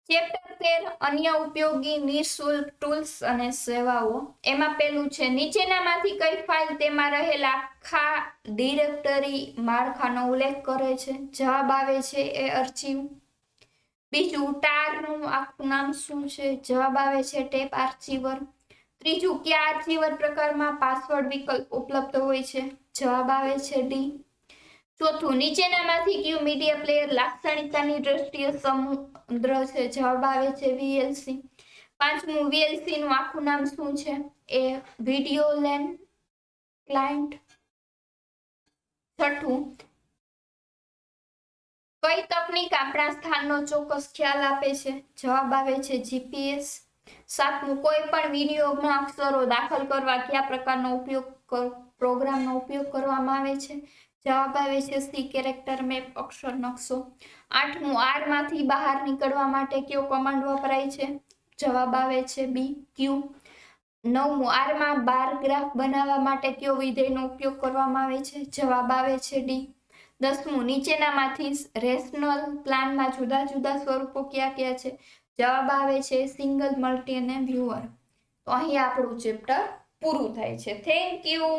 Chapter 13 અન્ય ઉપયોગી નિઃશુલ્ક ટૂલ્સ અને સેવાઓ. એમાં પેલું છે નીચેનામાંથી કઈ ફાઇલ તેમાં રહેલા આખા ડિરેક્ટરી માળખાનો ઉલ્લેખ કરે છે? જવાબ આવે છે એ આર્ચીવ. બીજું ટારનું આખું નામ શું છે? જવાબ આવે છે ટેપ આર્ચીવર. ત્રીજું કયા આર્ચીવર પ્રકારમાં પાસવર્ડ વિકલ્પ ઉપલબ્ધ હોય છે? જવાબ આવે છે ડી. ચોથું નીચેનામાંથી કયું મીડિયા પ્લેયર લાક્ષણિકતાની દ્રષ્ટિએ સમૃદ્ધ છે? જવાબ આવે છે વીએલસી. પાંચમું વીએલસી નું આખું નામ શું છે? એ વિડિયો લેન ક્લાયન્ટ. છઠ્ઠું કઈ તકનીક આપણા સ્થાનનો ચોક્કસ ખ્યાલ આપે છે? જવાબ આવે છે જીપીએસ. સાતમું કોઈ પણ વિનિયોગના અક્ષરો દાખલ કરવા કયા પ્રકારનો પ્રોગ્રામનો ઉપયોગ કરવામાં આવે છે? જવાબ આવે છે સી કેરેક્ટર મેપ અક્ષર નકશો. આઠમું આર માંથી બહાર નીકળવા માટે કયો કમાન્ડ વપરાય છે? જવાબ આવે છે બી ક્યુ. નવમું આર માં બાર ગ્રાફ બનાવવા માટે કયો વિધેયનો ઉપયોગ કરવામાં આવે છે? જવાબ આવે છે ડી. દસમું નીચેનામાંથી રેશનલ પ્લાનમાં જુદા જુદા સ્વરૂપો કયા કયા છે? જવાબ આવે છે સિંગલ, મલ્ટી અને વ્યુઅર. તો અહીં આપણું ચેપ્ટર પૂરું થાય છે. Thank you.